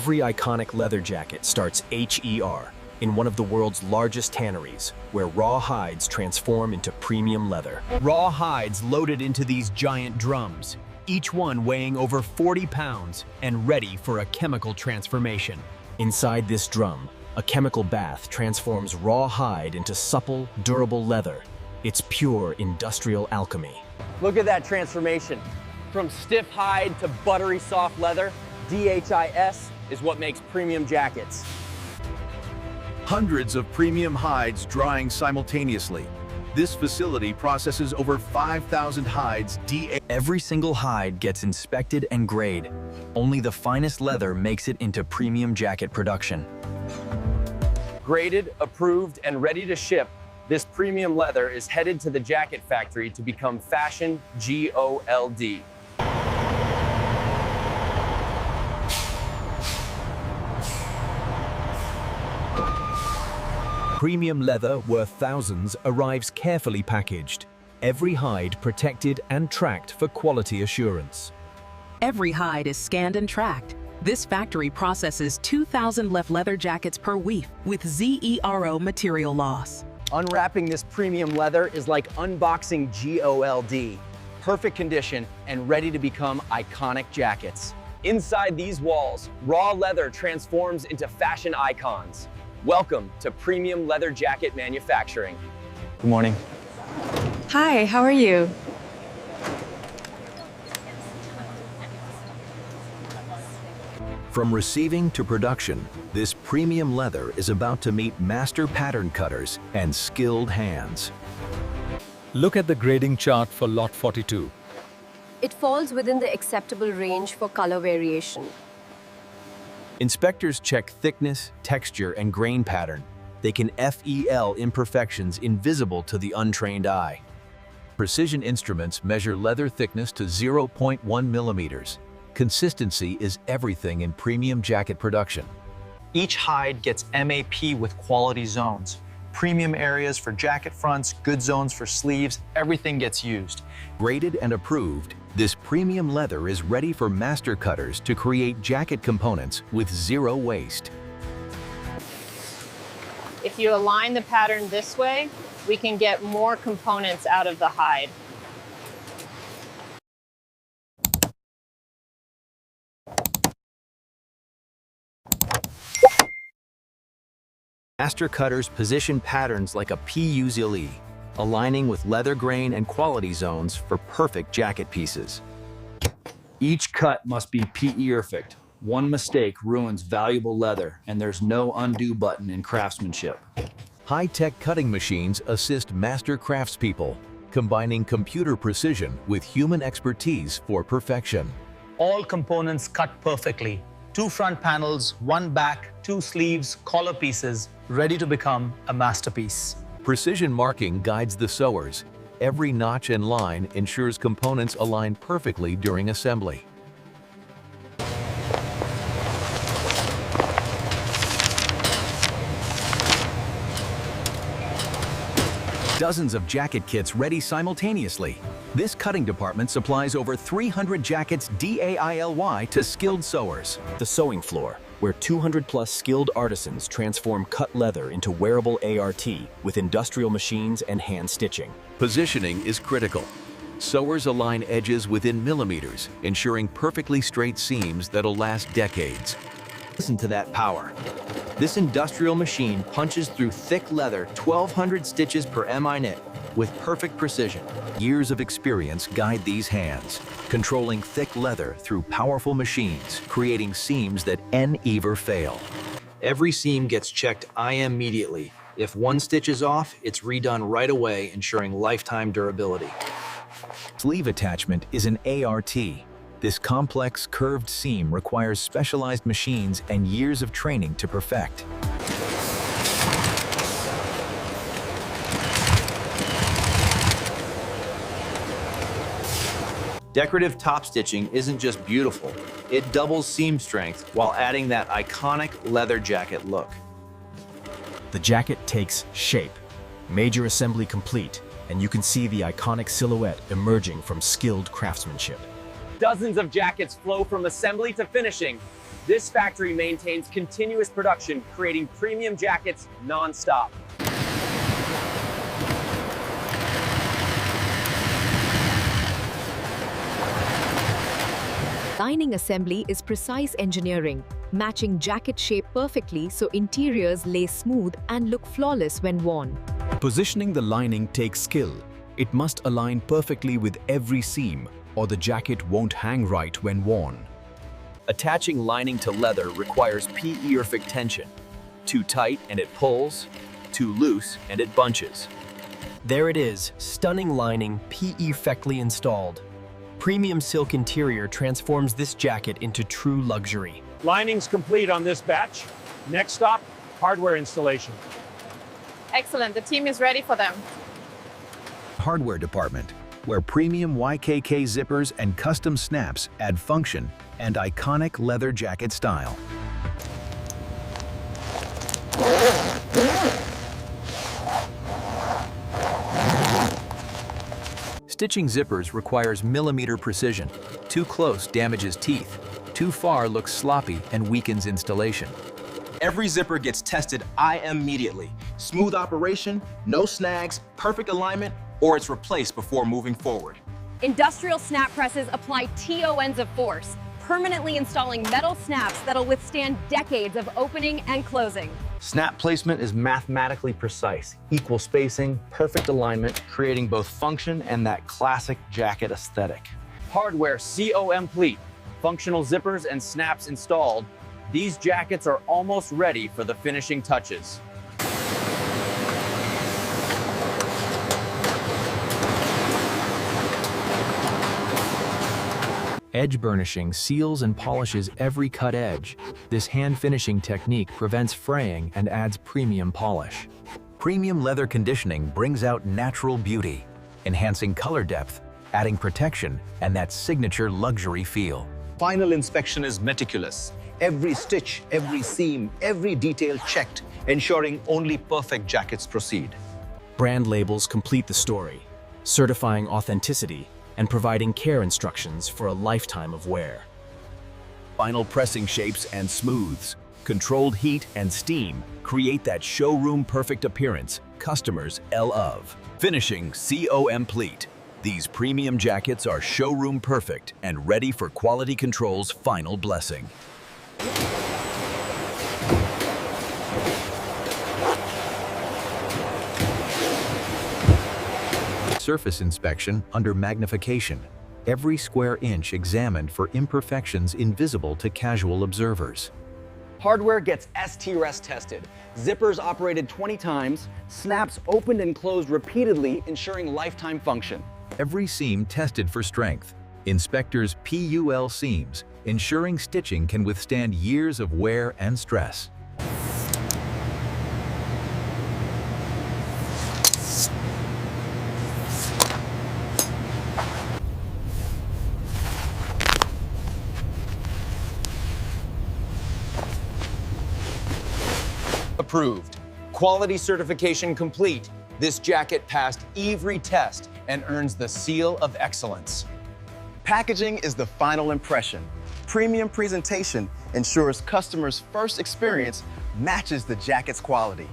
Every iconic leather jacket starts HER in one of the world's largest tanneries, where raw hides transform into premium leather. Raw hides loaded into these giant drums, each one weighing over 40 pounds and ready for a chemical transformation. Inside this drum, a chemical bath transforms raw hide into supple, durable leather. It's pure industrial alchemy. Look at that transformation. From stiff hide to buttery soft leather, DHIS is what makes premium jackets. Hundreds of premium hides drying simultaneously. This facility processes over 5,000 hides Every single hide gets inspected and graded. Only the finest leather makes it into premium jacket production. Graded, approved, and ready to ship, this premium leather is headed to the jacket factory to become Fashion GOLD. Premium leather worth thousands arrives carefully packaged, every hide protected and tracked for quality assurance. Every hide is scanned and tracked. This factory processes 2,000 left leather jackets per week with ZERO material loss. Unwrapping this premium leather is like unboxing GOLD. Perfect condition and ready to become iconic jackets. Inside these walls, raw leather transforms into fashion icons. Welcome to Premium Leather Jacket Manufacturing. Good morning. Hi, how are you? From receiving to production, this premium leather is about to meet master pattern cutters and skilled hands. Look at the grading chart for Lot 42. It falls within the acceptable range for color variation. Inspectors check thickness, texture, and grain pattern. They can FEL imperfections invisible to the untrained eye. Precision instruments measure leather thickness to 0.1 millimeters. Consistency is everything in premium jacket production. Each hide gets MAP with quality zones. Premium areas for jacket fronts, good zones for sleeves, everything gets used. Graded and approved, this premium leather is ready for master cutters to create jacket components with zero waste. If you align the pattern this way, we can get more components out of the hide. Master cutters position patterns like a PU-ZIL-E, aligning with leather grain and quality zones for perfect jacket pieces. Each cut must be PE-perfect. One mistake ruins valuable leather, and there's no undo button in craftsmanship. High-tech cutting machines assist master craftspeople, combining computer precision with human expertise for perfection. All components cut perfectly. 2 front panels, 1 back, 2 sleeves, collar pieces, ready to become a masterpiece. Precision marking guides the sewers. Every notch and line ensures components align perfectly during assembly. Dozens of jacket kits ready simultaneously. This cutting department supplies over 300 jackets DAILY to skilled sewers. The sewing floor, where 200+ skilled artisans transform cut leather into wearable ART with industrial machines and hand stitching. Positioning is critical. Sewers align edges within millimeters, ensuring perfectly straight seams that'll last decades. Listen to that power. This industrial machine punches through thick leather 1,200 stitches per MI knit with perfect precision. Years of experience guide these hands, controlling thick leather through powerful machines, creating seams that never fail. Every seam gets checked immediately. If one stitch is off, it's redone right away, ensuring lifetime durability. Sleeve attachment is an ART. This complex, curved seam requires specialized machines and years of training to perfect. Decorative top stitching isn't just beautiful, it doubles seam strength while adding that iconic leather jacket look. The jacket takes shape. Major assembly complete, and you can see the iconic silhouette emerging from skilled craftsmanship. Dozens of jackets flow from assembly to finishing. This factory maintains continuous production, creating premium jackets non-stop. Lining assembly is precise engineering, matching jacket shape perfectly so interiors lay smooth and look flawless when worn. Positioning the lining takes skill. It must align perfectly with every seam, or the jacket won't hang right when worn. Attaching lining to leather requires perfect tension. Too tight and it pulls, too loose and it bunches. There it is, stunning lining perfectly installed. Premium silk interior transforms this jacket into true luxury. Lining's complete on this batch. Next stop, hardware installation. Excellent, the team is ready for them. Hardware department, where premium YKK zippers and custom snaps add function and iconic leather jacket style. Stitching zippers requires millimeter precision. Too close damages teeth. Too far looks sloppy and weakens installation. Every zipper gets tested immediately. Smooth operation, no snags, perfect alignment, or it's replaced before moving forward. Industrial snap presses apply TONs of force, permanently installing metal snaps that'll withstand decades of opening and closing. Snap placement is mathematically precise, equal spacing, perfect alignment, creating both function and that classic jacket aesthetic. Hardware complete, functional zippers and snaps installed. These jackets are almost ready for the finishing touches. Edge burnishing seals and polishes every cut edge. This hand finishing technique prevents fraying and adds premium polish. Premium leather conditioning brings out natural beauty, enhancing color depth, adding protection, and that signature luxury feel. Final inspection is meticulous. Every stitch, every seam, every detail checked, ensuring only perfect jackets proceed. Brand labels complete the story, certifying authenticity and providing care instructions for a lifetime of wear. Final pressing shapes and smooths, controlled heat and steam create that showroom perfect appearance customers love. Finishing complete. These premium jackets are showroom perfect and ready for quality control's final blessing. Surface inspection under magnification. Every square inch examined for imperfections invisible to casual observers. Hardware gets ST-rest tested. Zippers operated 20 times, snaps opened and closed repeatedly, ensuring lifetime function. Every seam tested for strength. Inspectors PUL seams, ensuring stitching can withstand years of wear and stress. Approved. Quality certification complete. This jacket passed every test and earns the seal of excellence. Packaging is the final impression. Premium presentation ensures customers' first experience matches the jacket's quality.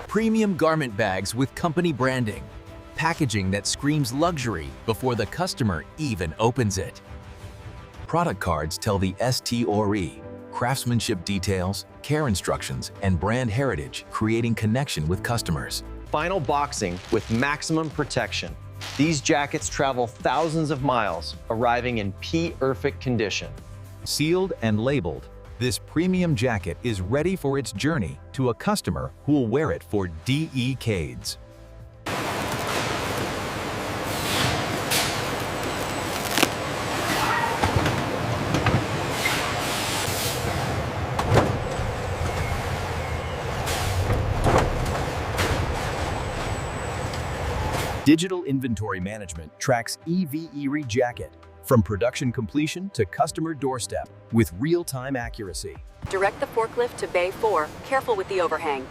Premium garment bags with company branding. Packaging that screams luxury before the customer even opens it. Product cards tell the story, craftsmanship details, care instructions, and brand heritage, creating connection with customers. Final boxing with maximum protection. These jackets travel thousands of miles, arriving in perfect condition. Sealed and labeled, this premium jacket is ready for its journey to a customer who will wear it for decades. Digital inventory management tracks every jacket, From production completion to customer doorstep with real-time accuracy. Direct the forklift to Bay 4. Careful with the overhang.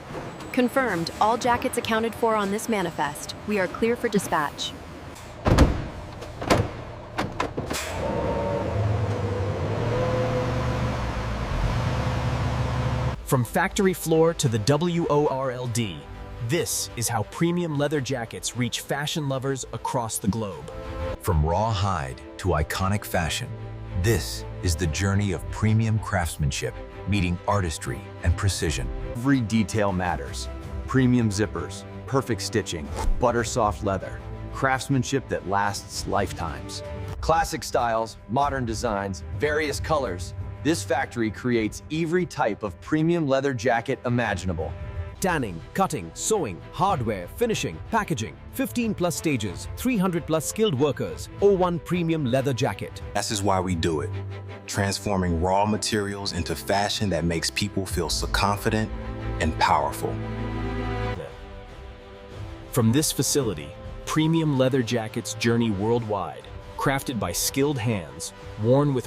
Confirmed. All jackets accounted for on this manifest. We are clear for dispatch. From factory floor to the WORLD, this is how premium leather jackets reach fashion lovers across the globe. From raw hide to iconic fashion, this is the journey of premium craftsmanship meeting artistry and precision. Every detail matters. Premium zippers, perfect stitching, butter soft leather, craftsmanship that lasts lifetimes. Classic styles, modern designs, various colors. This factory creates every type of premium leather jacket imaginable. Tanning, cutting, sewing, hardware, finishing, packaging, 15+ stages, 300+ skilled workers, one premium leather jacket. This is why we do it. Transforming raw materials into fashion that makes people feel so confident and powerful. From this facility, premium leather jackets journey worldwide, crafted by skilled hands, worn with